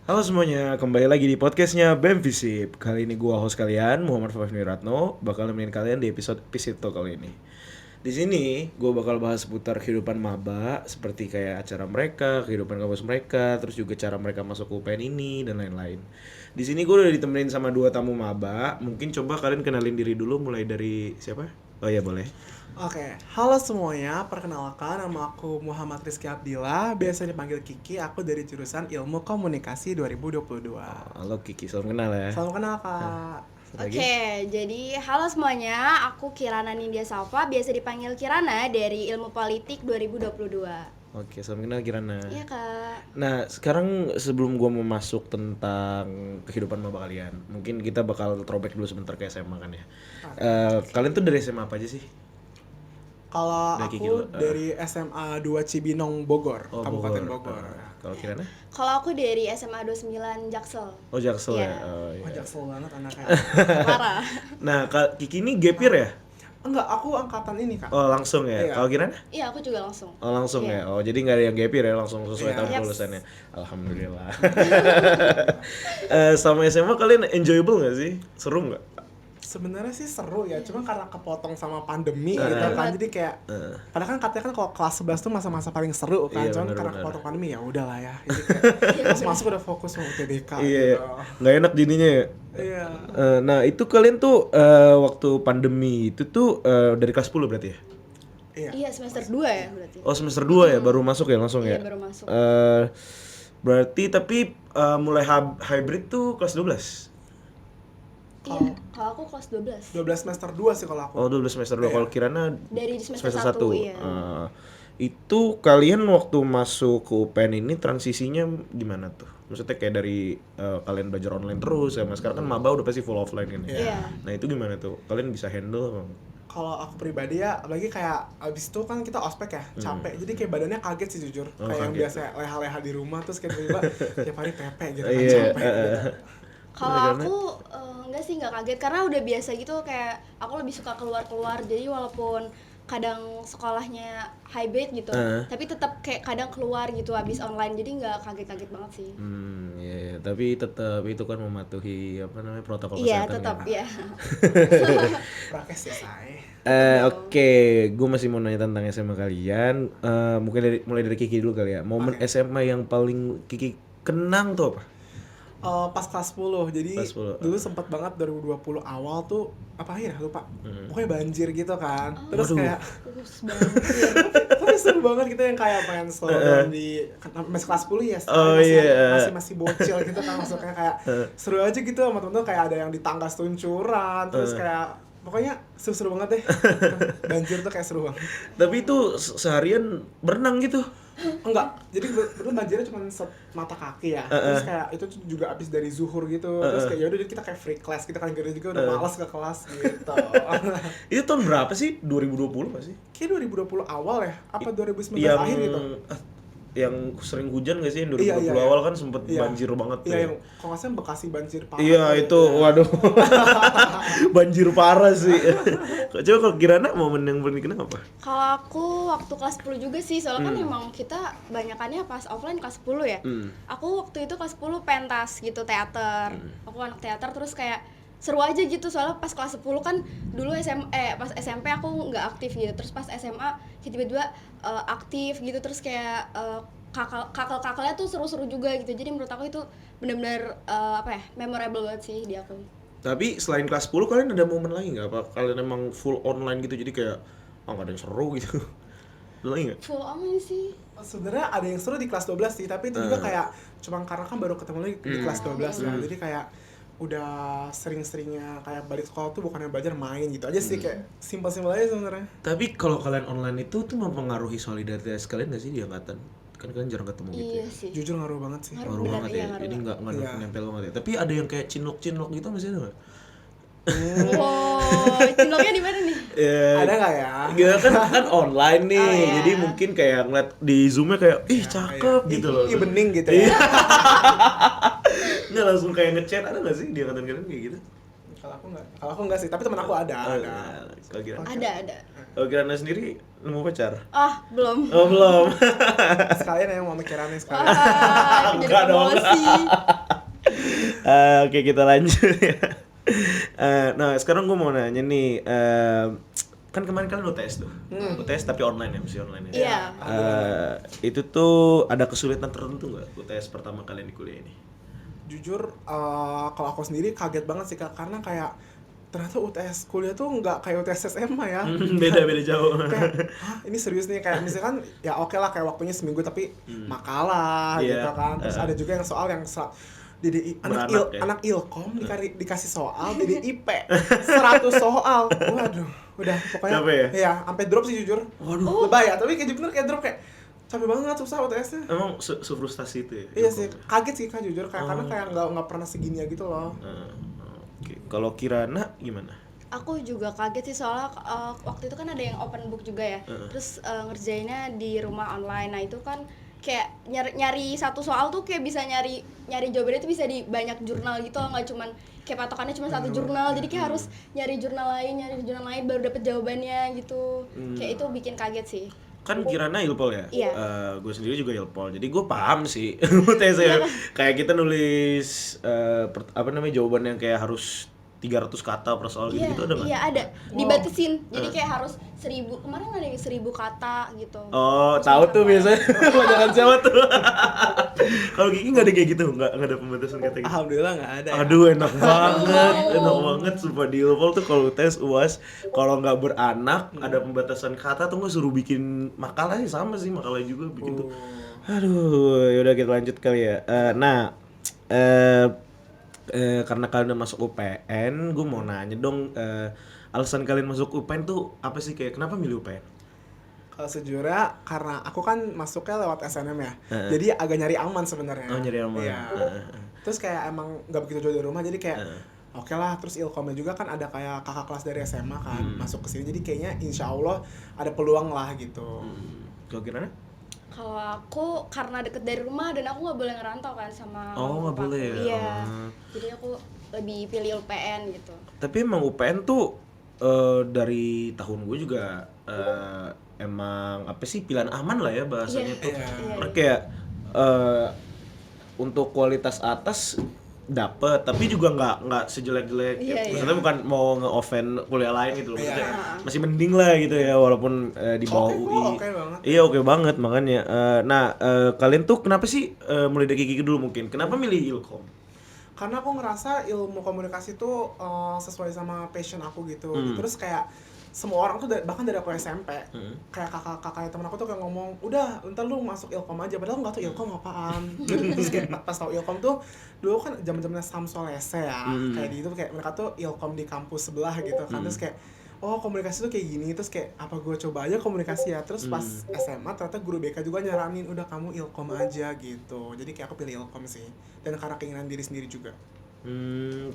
Halo semuanya, kembali lagi di podcastnya BEM Visip. Kali ini gua host kalian, Muhammad Fahmi Ratno, bakal nemenin kalian di episode Visipto kali ini. Di sini gua bakal bahas seputar kehidupan maba, seperti kayak acara mereka, kehidupan kampus mereka, terus juga cara mereka masuk ke UPN ini dan lain-lain. Di sini gua udah ditemenin sama dua tamu maba. Mungkin coba kalian kenalin diri dulu, mulai dari siapa? Oh iya boleh. Oke, halo semuanya, perkenalkan nama aku Muhammad Rizky Abdillah, biasa dipanggil Kiki, aku dari jurusan Ilmu Komunikasi 2022. Halo Kiki, salam kenal ya. Salam kenal Kak. Lagi? Oke, jadi halo semuanya, aku Kirana Nindya Safa, biasa dipanggil Kirana dari Ilmu Politik 2022. Oke, salam kenal Kirana. Iya Kak. Nah, sekarang sebelum gua mau masuk tentang kehidupan maba kalian, mungkin kita bakal throwback dulu sebentar ke SMA kan ya. Kalian tuh dari SMA apa aja sih? Kalau Dari Kiki aku dulu. dari SMA 2 Cibinong, Bogor, Oh, Kabupaten Bogor. Kalau Kirana? Kalau aku dari SMA 29 Jaksel. Oh, Jaksel ya. Iya. Oh, iya. Wah, jaksel banget anaknya. Parah. Nah, Kiki ini gap year ya? Enggak, aku angkatan ini Kak. Oh, langsung ya. Iya. Kalau Kirana? Iya, aku juga langsung. Oh, langsung Iya. ya. Oh, jadi nggak ada yang gap year ya, langsung sesuai Iya. tahun Yaps. kelulusannya. Alhamdulillah. Sama SMA kalian enjoyable nggak sih? Seru nggak? Sebenarnya sih seru ya, cuma karena kepotong sama pandemi gitu kan, jadi kayak padahal kan katanya kan kalau kelas 11 tuh masa-masa paling seru kan, Iya, cuman bener, karena bener. kepotong pandemi ya udahlah ya, jadi kayak pas masuk udah fokus sama UTBK Iya, gitu. nggak enak jadinya ya. Iya. Nah, itu kalian tuh waktu pandemi itu tuh dari kelas 10 berarti ya? Iya. Iya, semester 2 ya berarti. Oh, semester 2 ya baru masuk ya langsung ya? Iya, baru masuk. Berarti tapi mulai hybrid tuh kelas 12. Iya, kalau aku kelas 12. 12 semester 2 sih kalau aku. Oh, 12 semester 2. Iya. Kalau Kirana Dari semester semester 1. 1, iya. Itu kalian waktu masuk ke UPN ini transisinya gimana tuh? Maksudnya kayak dari kalian belajar online terus sama sekarang kan maba udah pasti full offline kan ya? Iya. Nah, itu gimana tuh? Kalian bisa handle apa? Kalau aku pribadi ya, apalagi kayak abis itu kan kita ospek ya, capek. Jadi kayak badannya kaget sih jujur. Oh, kayak yang kaget. biasa leha-leha di rumah terus kayak tiba-tiba tiap hari pepe gitu kan, Iya, capek gitu. Kalau Karena- aku enggak sih, enggak kaget karena udah biasa gitu, kayak aku lebih suka keluar-keluar, jadi walaupun kadang sekolahnya hybrid gitu, tapi tetap kayak kadang keluar gitu habis online, jadi nggak kaget-kaget banget sih. Iya, tapi tetap itu kan mematuhi apa namanya protokol Iya, kesehatan tetap kan? ya. Prakes ya say. Oke, gue masih mau nanya tentang SMA kalian. Mungkin mulai dari Kiki dulu kali ya. Momen SMA yang paling Kiki kenang tuh apa? Pas kelas 10, jadi Kelas 10, dulu sempet banget 2020 awal tuh apa ya lupa, pokoknya banjir gitu kan, terus Waduh. kayak Terus banget. tapi seru banget gitu yang kayak main slowdown di masih kelas 10 ya, Oh, iya. masih bocil gitu kan, maksudnya kayak seru aja gitu sama temen-temen, kayak ada yang di tangga seluncuran, terus kayak pokoknya seru-seru banget deh. Banjir tuh kayak seru banget. Tapi itu seharian berenang gitu. Enggak, jadi betul banjirnya cuma mata kaki ya. Terus kayak itu tuh juga abis dari zuhur gitu. Terus kayak yaudah kita kayak free class, kita kan gara juga udah malas ke kelas gitu. Itu tahun berapa sih? 2020 nggak sih? Kayak 2020 awal ya? Apa 2019 Yang akhir gitu? yang sering hujan nggak sih? Yang 2020 Iya, iya, iya. awal kan sempet Iya. banjir banget tuh. Iya, yang kalau nggak salah Bekasi banjir parah. Iya kali. itu, waduh, banjir parah sih. Coba kalau Kirana momen yang paling kenang apa? Kalau aku waktu kelas 10 juga sih, soalnya kan emang kita banyakannya pas offline kelas 10 ya. Aku waktu itu kelas 10 pentas gitu, teater. Aku anak teater, terus kayak seru aja gitu, soalnya pas kelas 10 kan dulu pas SMP aku nggak aktif gitu, terus pas SMA tiba-tiba aktif gitu, terus kayak kakak-kakaknya tuh seru-seru juga gitu, jadi menurut aku itu benar-benar apa ya, memorable banget sih di aku. Tapi selain kelas 10 kalian ada momen lagi nggak? Apa kalian emang full online gitu jadi kayak nggak ada yang seru gitu? Ada lagi nggak? Full aman sih. Sebenarnya ada yang seru di kelas 12 sih, tapi itu juga kayak cuma karena kan baru ketemu lagi di kelas 12 kan. Jadi kayak udah sering-seringnya kayak balik sekolah tuh bukannya belajar, main gitu aja sih, kayak simpel-simpel aja sebenarnya. Tapi kalau kalian online itu tuh mempengaruhi solidaritas kalian nggak sih di angkatan? Kan kalian jarang ketemu gitu Iya ya? sih. Jujur ngaruh banget sih. Ngaruh. Ngaruh Benar, banget iya, ya, ngaruh jadi nggak Iya. nempel banget ya. Tapi ada yang kayak cinlok-cinlok gitu masih ada nggak? Wow, cinloknya di mana nih? Ada nggak ya? Gitu kan online nih, Oh, iya. jadi mungkin kayak ngeliat di zoomnya kayak ih cakep Iya. gitu loh. Ih, bening gitu ya. Nggak langsung kayak ngechat, ada nggak sih di angkatan kalian kayak gitu? Kalau aku nggak sih, tapi teman aku ada. Kalau kira, Ada. kalau Kirana sendiri nemu pacar? Ah, belum. Oh belum. Sekalian yang mau mikirannya sekalian. Ah, jadi Enggak dong. promosi. Oke, kita lanjut ya. Nah, sekarang gue mau nanya nih, kan kemarin kalian UTS tuh, UTS tapi online ya, mesti online ya. Iya. Itu tuh ada kesulitan tertentu nggak UTS pertama kalian di kuliah ini? Jujur, kalau aku sendiri kaget banget sih Kak, karena kayak ternyata UTS kuliah tuh nggak kayak UTS SMA ya. Beda jauh. Kayak, hah, ini serius nih, kayak misalkan ya oke lah kayak waktunya seminggu tapi makalah Iya. gitu kan. Terus ada juga yang soal yang DDI Beranak ya? anak ilkom dikasih soal DDIP 100 soal. Waduh, udah pokoknya Capek ya? iya, sampai drop sih jujur. Waduh. Lebay ya, tapi kayak bener kayak drop kayak capek banget susah UTS-nya. Emang sefrustasi itu ya? Iya sih, kaget sih Kak jujur kayak karena kayak nggak pernah segini ya gitu loh. Oke. Kalau Kirana gimana? Aku juga kaget sih soalnya waktu itu kan ada yang open book juga ya. Terus ngerjainnya di rumah online. Nah, itu kan kayak nyari satu soal tuh kayak bisa nyari jawabannya itu bisa di banyak jurnal gitu loh, nggak cuman kayak patokannya cuma satu jurnal. Jadi kayak harus nyari jurnal lain baru dapet jawabannya gitu. Kayak itu bikin kaget sih. Kan Kirana Ilpol ya? Iya. Gue sendiri juga Ilpol, jadi gue paham sih UTS ya. Kayak kita nulis jawaban yang kayak harus 300 kata per soal gitu ada nggak? Iya ada, dibatasin. Jadi kayak harus 1000, kemarin ada yang 1000 kata gitu. Oh, tahu tuh biasanya pelajaran siapa tuh. Kalau Kiki nggak ada kayak gitu, nggak ada pembatasan kata gitu. Alhamdulillah nggak ada. Aduh, enak banget sumpah di Ilpol tuh kalau tes UAS kalau nggak beranak ada pembatasan kata tuh nggak suruh bikin makalahnya sama sih makalah juga bikin tuh. Aduh, yaudah kita lanjut kali ya. Karena kalian udah masuk UPN, gue mau nanya dong, alasan kalian masuk UPN tuh apa sih, kayak kenapa milih UPN? Kalau sejujurnya karena aku kan masuknya lewat SNM ya, jadi agak nyari aman sebenarnya. Oh, nyari aman. Iya. Terus kayak emang nggak begitu jauh dari rumah, jadi kayak oke lah. Terus ilkomnya juga kan ada kayak kakak kelas dari SMA kan masuk ke sini, jadi kayaknya insya Allah ada peluang lah gitu. Kau kira? Kalau aku karena deket dari rumah dan aku nggak boleh ngerantau kan sama Oh, nggak bapakku. boleh ya? Iya. Jadi aku lebih pilih UPN gitu. Tapi emang UPN tuh dari tahun gue juga emang apa sih, pilihan aman lah ya bahasanya tuh. Karena kayak untuk kualitas atas dapet, tapi juga nggak sejelek-jelek. Maksudnya bukan mau nge-offend kuliah lain gitu loh. Maksudnya masih mending lah gitu ya, walaupun di bawah UI. Oke banget. Iya, oke banget makanya. Kalian tuh kenapa sih mulai dari Kiki dulu mungkin? Kenapa milih Ilkom? Karena aku ngerasa ilmu komunikasi tuh sesuai sama passion aku gitu. Terus kayak semua orang tuh bahkan dari aku SMP, kayak kakak-kakaknya temen aku tuh kayak ngomong, udah ntar lu masuk ilkom aja, padahal nggak tahu ilkom apaan. Terus kayak pas tahu ilkom tuh dulu kan zaman-zamannya Samsolese ya, kayak gitu kayak mereka tuh ilkom di kampus sebelah gitu kan. Terus kayak oh komunikasi tuh kayak gini, terus kayak apa gue coba aja komunikasi ya. Terus pas SMA ternyata guru BK juga nyaranin udah kamu ilkom aja gitu. Jadi kayak aku pilih ilkom sih, dan karena keinginan diri sendiri juga.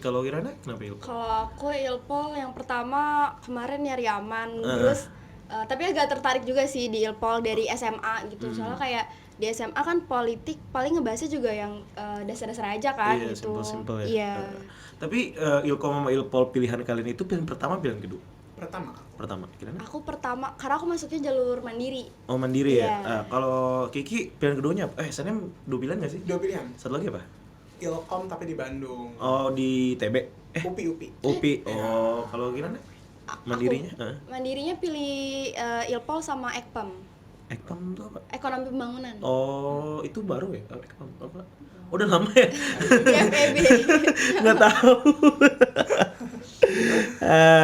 Kalau Kirana kenapa Ilkom? Kalau aku Ilpol yang pertama kemarin nyari aman, terus tapi agak tertarik juga sih di Ilpol dari SMA gitu. Soalnya kayak di SMA kan politik paling ngebahasnya juga yang dasar-dasar aja kan Iya, gitu. simpel-simpel ya. Iya. Tapi Ilkom sama Ilpol pilihan kalian itu pilihan pertama, pilihan kedua? Pertama, Kirana? Aku pertama karena aku masuknya jalur mandiri. Oh, mandiri ya. Iya. Kalau Kiki pilihan keduanya apa? SNM 2 pilihan nggak sih? 2 pilihan. Satu lagi apa? Ilkom tapi di Bandung. Oh, di TB. UPI. UPI. Oh, kalau Kirana? Mandirinya? Mandirinya pilih Ilpol sama Ekpam. Ekpam itu apa? Ekonomi Pembangunan. Oh, itu baru ya? Ekpam apa? Udah lama ya? Di FEB. Nggak tahu.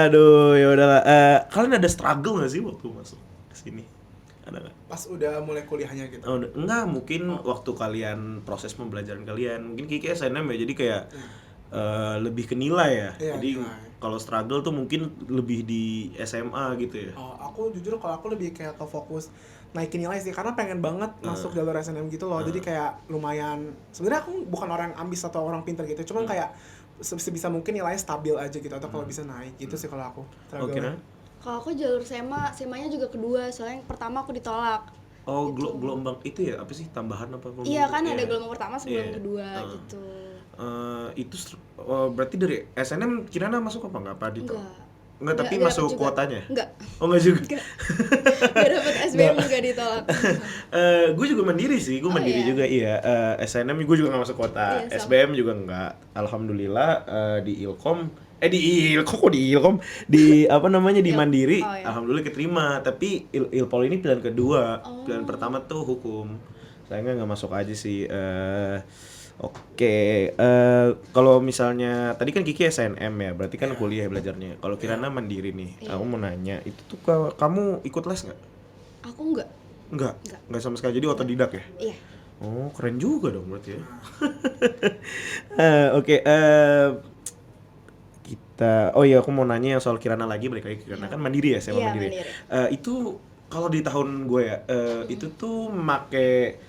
Aduh, ya udahlah. Kalian ada struggle nggak sih waktu masuk ke sini? Ada nggak? Pas udah mulai kuliahnya gitu. Oh, enggak, mungkin waktu kalian proses pembelajaran kalian. Mungkin Kiki SNM ya, jadi kayak lebih ke nilai ya. Iya, Jadi nilai. kalau struggle tuh mungkin lebih di SMA gitu ya. Oh, aku jujur kalau aku lebih kayak ke fokus naikin nilai sih, karena pengen banget masuk jalur SNM gitu loh. Jadi kayak lumayan, sebenarnya aku bukan orang yang ambis atau orang pintar gitu, cuman kayak sebisa mungkin nilainya stabil aja gitu, atau kalau bisa naik gitu sih kalau aku. Oke, nah. Kalau aku jalur SMA-nya juga kedua, soalnya yang pertama aku ditolak. Oh, gelombang itu ya, apa sih, tambahan apa? Iya kan, ada gelombang pertama sebelum Iya. kedua gitu. Berarti dari SNM Kirana masuk apa nggak? Apa ditolak? Enggak. Enggak, tapi Nggak masuk dapet juga. kuotanya? Enggak. Oh enggak juga. Nggak dapet SBM juga ditolak. Gue juga mandiri sih, gue Oh, mandiri iya? juga iya. SNM gue juga nggak masuk kuota, Iya, sama. SBM juga nggak. Alhamdulillah di Ilkom, di apa namanya di Mandiri, Oh, iya. alhamdulillah keterima. Tapi Ilpol ini pilihan kedua, Oh. pilihan pertama tuh hukum. Sayangnya nggak masuk aja sih. Oke, kalau misalnya tadi kan Kiki SNM ya, berarti kan kuliah belajarnya. Kalau Kirana mandiri nih, Iya. aku mau nanya, itu tuh kamu ikut les nggak? Aku enggak. Enggak sama sekali, jadi otodidak ya? Iya. Oh, keren juga dong berarti ya. Oke, oh iya aku mau nanya yang soal Kirana lagi, balik lagi ke Kirana kan mandiri ya, saya Iya, mandiri. mandiri. Itu kalau di tahun gue ya, itu tuh make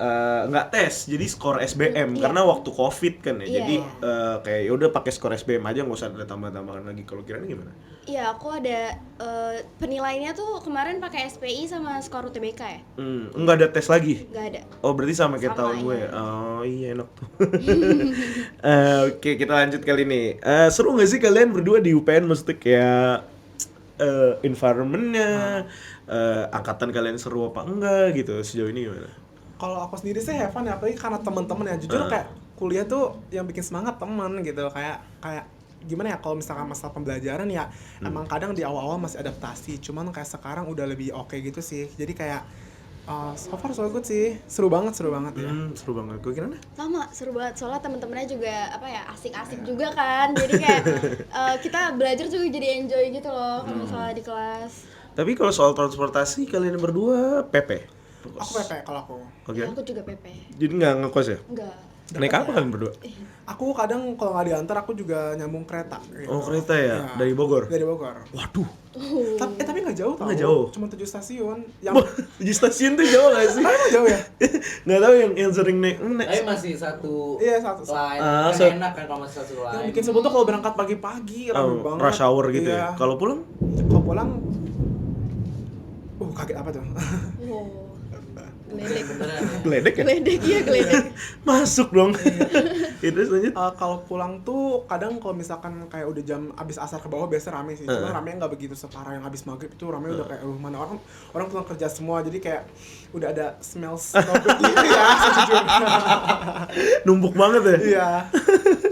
nggak tes, jadi skor SBM Iya. karena waktu COVID kan ya. Iya, Jadi iya. kayak ya udah pakai skor SBM aja, nggak usah ada tambah-tambahan lagi. Kalau Kirana gimana? Iya, aku ada penilaiannya tuh kemarin pakai SPI sama skor UTBK ya. Nggak ada tes lagi. Nggak ada. Oh berarti sama kayak Sama, tahun gue ya? iya. Oh iya enak tuh. Oke kita lanjut kali ini. Seru gak sih kalian berdua di UPN? Maksudnya kayak environment-nya, angkatan kalian seru apa enggak gitu sejauh ini gimana? Kalau aku sendiri sih have fun ya, apalagi karena teman-teman ya. Jujur kayak kuliah tuh yang bikin semangat teman gitu. Kayak gimana ya, kalau misalkan masalah pembelajaran ya emang kadang di awal-awal masih adaptasi. Cuman kayak sekarang udah lebih oke gitu sih. Jadi kayak so far so good sih. Seru banget ya. Seru banget. Gue kira Sama, seru banget. Soalnya temen-temennya juga apa ya, asik-asik juga kan. Jadi kayak kita belajar juga jadi enjoy gitu loh kalau misalnya di kelas. Tapi kalau soal transportasi kalian berdua PP? Aku PP kalau aku. Oke. Aku juga PP. Jadi nggak ngekos ya? Enggak. Naik apa kalian berdua? Aku kadang kalau nggak diantar aku juga nyambung kereta gitu. Oh kereta ya? Iya. Dari Bogor? Dari Bogor. Waduh. Tapi nggak jauh tau. Nggak jauh? Cuma 7 stasiun. Yang Di stasiun tuh jauh gak sih? Emang jauh ya? Nggak tahu yang sering naik. Tapi masih satu Iya, satu. line. Ah, Kan enak kan kalau masih satu Yang line. bikin sebel tuh kalau berangkat pagi-pagi rame banget. rush hour gitu Iya. ya. Kalau pulang? Kalau pulang kaget apa tuh? Wow. Geledek. Beneran ya. Geledek ya? Geledek, iya geledek. Masuk dong. Itu lanjut. Kalau pulang tuh kadang kalau misalkan kayak udah jam abis asar ke bawah biasa rame sih. Cuma ramenya nggak begitu separah yang abis maghrib itu rame udah kayak mana orang pulang kerja semua, jadi kayak udah ada smell COVID gitu ya sejujurnya. Numpuk banget ya? Iya.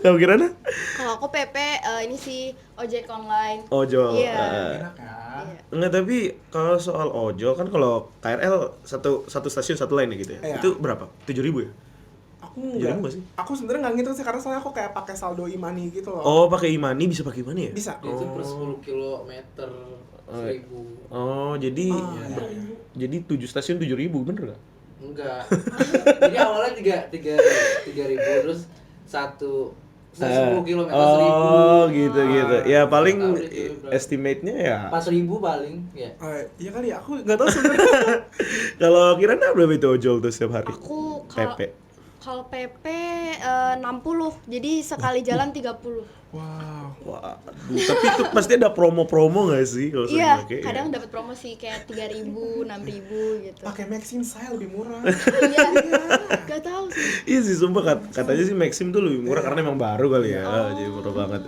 Kamu kira nah? Kalau aku PP ini sih ojek online. Ojol. Iya. Enak ya. Iya. Enggak, tapi kalau soal ojol kan kalau KRL satu stasiun satu line ya gitu ya. Iya. Itu berapa? 7.000 ya? Aku Jadi enggak nggak sih? Aku sebenarnya nggak gitu sih, karena soalnya aku kayak pakai saldo e-money gitu loh. Oh, pakai e-money, bisa pakai e-money ya? Bisa. Itu per 10 kilometer 1.000. Oh, jadi iya. jadi 7 stasiun 7.000 bener gak? Enggak. Jadi awalnya 3.000 terus 10 kilometer 1.000. Oh, gitu. Ya paling Tahu itu berapa. estimate-nya ya. 4.000 paling ya. Iya kali ya, aku nggak tahu sebenarnya. Kalau Kirana berapa itu ojol tuh setiap hari? Aku PP. kalau PP 60. Jadi sekali jalan 30. Wow. Wah, tapi itu pasti ada promo-promo gak sih kalau sering Iya, pakai? kadang dapat promosi kayak 3.000, 6.000 gitu. Pakai Maxim saya lebih murah. Iya. Gak tahu sih. Iya sih, sumpah katanya sih Maxim tuh lebih murah karena memang baru kali ya. Jadi murah banget.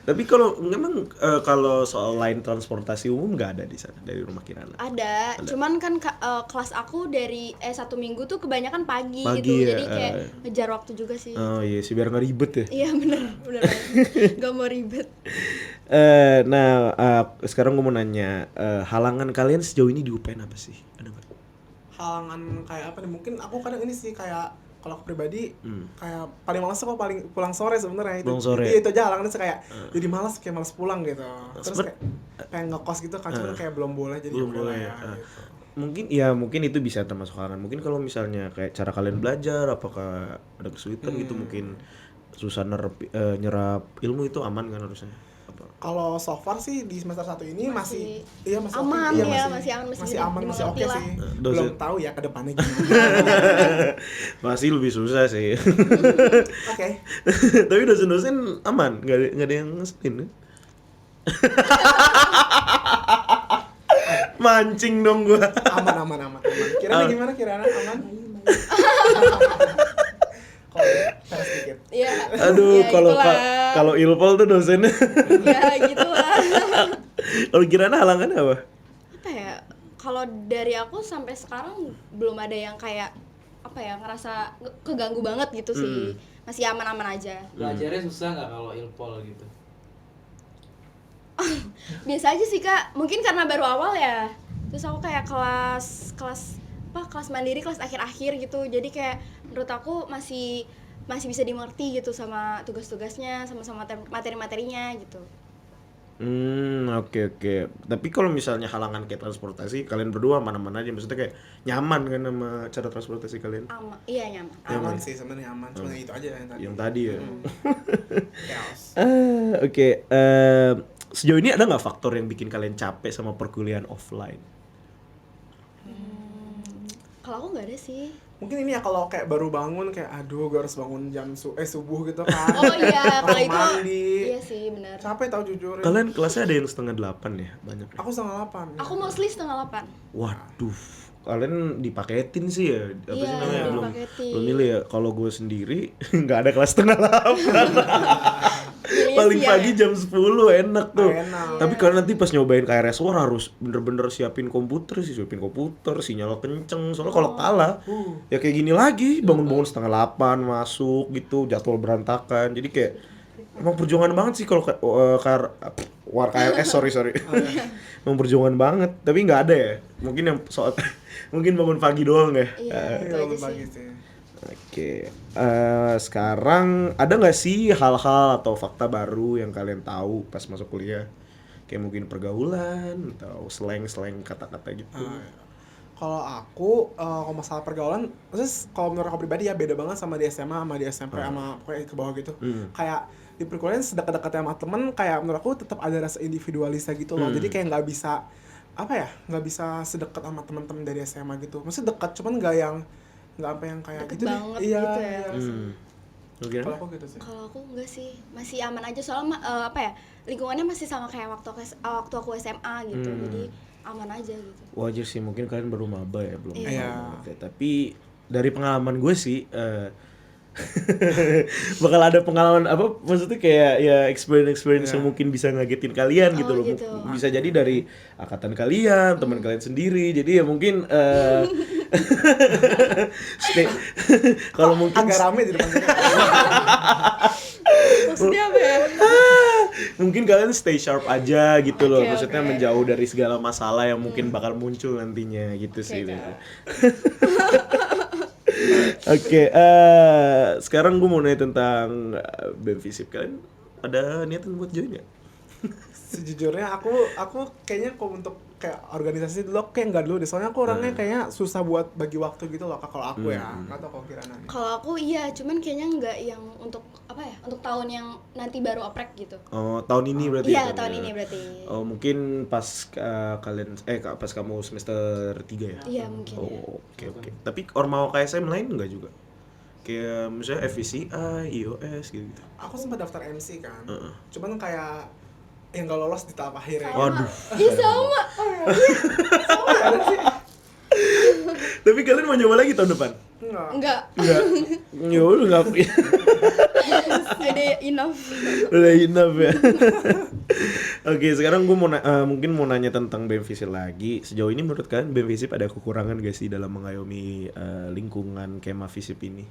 Tapi kalau memang kalau soal line transportasi umum nggak ada di sana dari rumah Kirana. Ada, cuman kan kelas aku dari 1 minggu tuh kebanyakan pagi Pagi gitu. ya, Jadi kayak ngejar waktu juga sih. Oh iya sih, biar nggak ribet ya. Iya bener gak mau ribet. Sekarang gue mau nanya, halangan kalian sejauh ini di UPN apa sih? Ada nggak? Halangan kayak apa nih? Mungkin aku kadang ini sih kayak kalau aku pribadi kayak paling malas tuh paling pulang sore sebenarnya itu. Pulang sore. Iya, itu aja halangannya sih kayak jadi malas pulang gitu. Terus Sempet- kayak pengen ngekos gitu kan, cuman kayak belum boleh jadi Belum ya udah boleh lah ya. gitu. Mungkin itu bisa termasuk halangan. Mungkin kalau misalnya kayak cara kalian belajar, apakah ada kesulitan gitu, mungkin susah nyerap ilmu itu aman kan harusnya? Apa? Kalau so far sih di semester 1 ini masih masih aman oke. Iya, ya, masih aman, masih masih oke dimengerti lah. sih. Dosen- Belum tahu ya ke depannya gimana. Masih lebih susah sih. Oke. Tapi dosen-dosen aman, nggak ada yang ngeselin kan? Mancing dong gua. Aman. Kirana gimana Kirana? Aman? Kalau tes sedikit. Iya. Aduh, Ya, kalau itulah. Kalau Ilpol tuh dosennya. Ya gitu lah. Kalau Kirana halangannya apa? Apa ya? Kalau dari aku sampai sekarang belum ada yang kayak apa ya, ngerasa keganggu banget gitu sih. Masih aman-aman aja. Belajarnya susah nggak kalau ilpol gitu? Biasa aja sih Kak, mungkin karena baru awal ya. Terus aku kayak kelas mandiri, kelas akhir-akhir gitu. Jadi kayak menurut aku masih bisa dimengerti gitu sama tugas-tugasnya, sama materi-materinya gitu. Oke. Tapi kalau misalnya halangan kayak transportasi, kalian berdua mana-mana aja, maksudnya kayak nyaman kan sama cara transportasi kalian? Iya nyaman. Aman sih sebenarnya, aman. Cuma itu aja yang tadi. Yang tadi ya. Chaos. Oke. Sejauh ini ada nggak faktor yang bikin kalian capek sama perkuliahan offline? Kalau aku nggak ada sih. Mungkin ini ya kalau kayak baru bangun kayak aduh gue harus bangun jam subuh gitu kan. Oh iya, kalau itu mandi. iya sih benar. Capek tau jujur. Kalian kelasnya ada yang 7:30 ya? Banyak ya? Aku 7:30. Aku mostly 7:30. Waduh, kalian dipaketin sih ya? Apa sih Iya, namanya? dipaketin. Belum milih ya. Kalau gue sendiri nggak ada kelas 7:30. Paling siang pagi ya? jam 10 enak tuh. Enak. Tapi kalau nanti pas nyobain KRS War harus bener-bener siapin komputer, sinyal kenceng. Soalnya kalau kalah ya kayak gini lagi, bangun-bangun 7:30 masuk gitu, jadwal berantakan. Jadi kayak emang perjuangan banget sih kalau War KRS, sorry. Emang perjuangan banget, tapi nggak ada ya. Mungkin yang soal mungkin bangun pagi doang ya. Iya, itu Iya, aja pagi sih. sih. Oke, sekarang ada nggak sih hal-hal atau fakta baru yang kalian tahu pas masuk kuliah? Kayak mungkin pergaulan atau slang kata-kata gitu. Kalau aku, kalau masalah pergaulan, terus kalau menurut aku pribadi ya beda banget sama di SMA, sama di SMP, sama kayak ke bawah gitu. Kayak di perkuliahan sedekat-dekatnya sama temen, kayak menurut aku tetap ada rasa individualisnya gitu loh. Jadi kayak nggak bisa, nggak bisa sedekat sama teman-teman dari SMA gitu. Maksudnya dekat, cuman nggak apa yang kayak Deket gitu deh. banget Iya, gitu ya. Lu kira? Kalau aku gitu sih. Kalau aku enggak sih, masih aman aja soalnya lingkungannya masih sama kayak waktu aku SMA gitu. Jadi aman aja gitu. Wajar sih, mungkin kalian baru maba ya, belum Iya. tahu. Oke, tapi dari pengalaman gue sih bakal ada pengalaman apa, maksudnya kayak ya experience yang mungkin bisa ngagetin kalian gitu loh. Gitu. Bisa jadi dari angkatan kalian, teman kalian sendiri. Jadi ya mungkin kalau mungkin Agak rame di depan kita. Maksudnya apa ya? mungkin kalian stay sharp aja gitu loh. Oke, Maksudnya oke. menjauh dari segala masalah yang mungkin bakal muncul nantinya gitu sih. oke. Oke, sekarang gue mau nanya tentang BEM FISIP. Kalian ada niatan buat join nggak? Sejujurnya aku kayaknya kalau untuk kayak organisasi dulu aku kayak nggak dulu deh, soalnya aku orangnya kayaknya susah buat bagi waktu gitu loh Kak, kalau aku ya nggak tahu kalau Kirana nih. Kalau aku iya, cuman kayaknya enggak yang untuk untuk tahun yang nanti baru oprek gitu. Oh, tahun ini berarti? Iya, ya? tahun ini berarti. Oh, mungkin pas pas kamu semester 3 ya? Iya, mungkin ya. Oh, oke. Tapi ormawa KSM lain enggak juga? Kayak misalnya FVCI, IOS gitu. Aku sempat daftar MC kan, cuman kayak yang nggak lolos di tahap akhir ya. Waduh. Ih, sama. Tapi kalian mau nyoba lagi tahun depan? Enggak. Enggak. Ya udah enggak. Ada enough. Udah enough ya. Oke, sekarang gue mungkin mau nanya tentang BEM FISIP lagi. Sejauh ini menurut kalian BEM FISIP ada kekurangan gak sih dalam mengayomi lingkungan kema FISIP ini?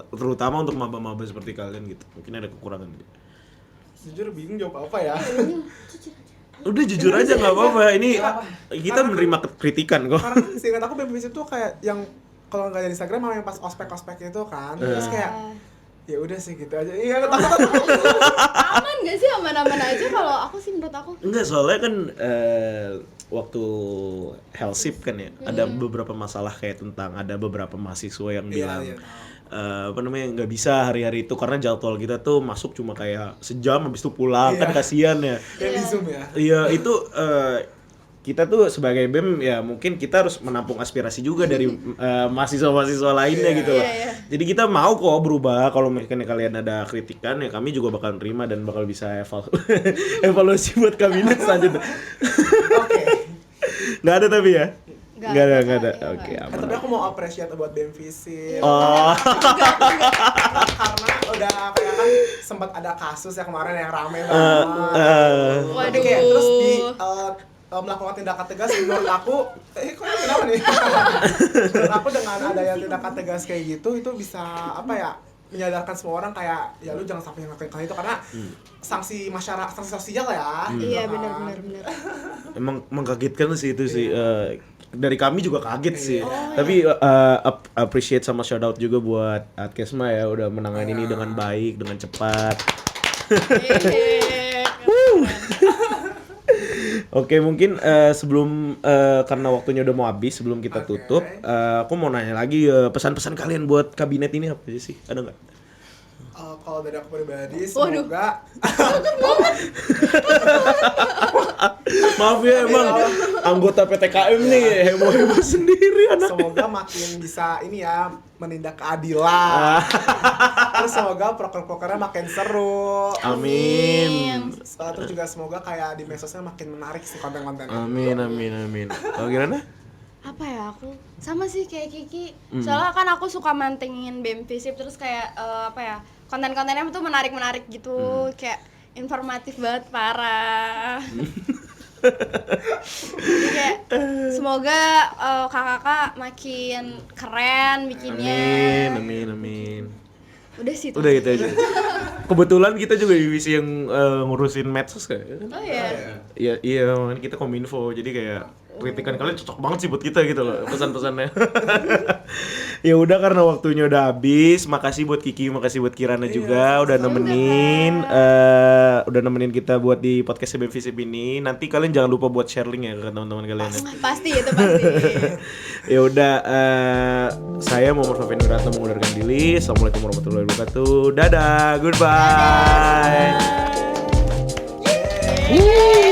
Terutama untuk maba-maba seperti kalian gitu. Mungkin ada kekurangan gitu. Jujur bingung jawab apa ya. Udah jujur aja nggak apa-apa. Ini kita menerima kritikan kok. Karena seingat aku BPVC tuh kayak yang kalau nggak dari Instagram sama yang pas ospek itu kan, terus kayak ya udah sih gitu aja. Iya, takut. Aman gak sih? Aman-aman aja kalau aku sih, menurut aku. Enggak, soalnya kan waktu Helsip kan ya, ada beberapa masalah kayak tentang ada beberapa mahasiswa yang bilang nggak bisa hari-hari itu karena jadwal kita tuh masuk cuma kayak sejam habis itu pulang, kan kasihan ya. Kayak di Zoom ya. Iya, itu kita tuh sebagai BEM ya mungkin kita harus menampung aspirasi juga dari mahasiswa-mahasiswa lainnya gitu loh. Jadi kita mau kok berubah, kalau misalnya kalian ada kritikan ya kami juga bakal terima dan bakal bisa evaluasi buat kabinet selanjutnya. Oke. Nggak ada tapi ya? Nggak ada. Oke, aman. Tapi aku mau appreciate buat BEM-Visip. Oh. Karena udah kayak kan sempat ada kasus ya kemarin yang rame banget. Tapi kayak terus di melakukan tindakan tegas menurut aku kok kenapa nih? Menurut aku dengan adanya tindakan tegas kayak gitu itu bisa apa ya? Menyadarkan semua orang kayak ya lu jangan sampai ngelakuin hal itu karena sanksi masyarakat, sanksi sosial ya. Iya benar. Emang mengkagetkan sih itu sih. Dari kami juga kaget sih. Oh, Tapi appreciate sama shout out juga buat Adkesma ya udah menangani ini dengan baik, dengan cepat. Oke, mungkin sebelum karena waktunya udah mau habis, sebelum kita tutup, aku mau nanya lagi pesan-pesan kalian buat kabinet ini apa sih? Ada nggak? Kalau dari aku pribadi semoga Maaf ya emang anggota PTKM nih heboh-heboh sendiri anak. semoga makin bisa ini ya menindak keadilan. Terus semoga proker-prokernya makin seru. Amin. Terus juga semoga kayak di medsosnya makin menarik sih konten-kontennya. Amin. Kalau gimana? Apa ya, aku sama sih kayak Kiki. Soalnya kan aku suka mantengin BEM-Visip terus kayak apa ya, konten-kontennya tuh menarik gitu, kayak informatif banget, parah. Jadi kayak semoga kakak-kakak makin keren bikinnya. Amin. Udah sih itu. Udah gitu aja. Kebetulan kita juga divisi yang ngurusin medsos kayak. Oh iya. Iya, makanya kita kominfo. Jadi kayak kritikan kalian cocok banget sih buat kita gitu loh pesan-pesannya. Ya udah karena waktunya udah habis. Makasih buat Kiki, makasih buat Kirana juga udah nemenin kita buat di podcast BEM-Visip ini. Nanti kalian jangan lupa buat share link ya ke teman-teman kalian. Pasti. Ya udah saya Muhammad Fafen Wiratno mengundurkan diri. Assalamualaikum warahmatullahi wabarakatuh. Dadah, goodbye. Dadah.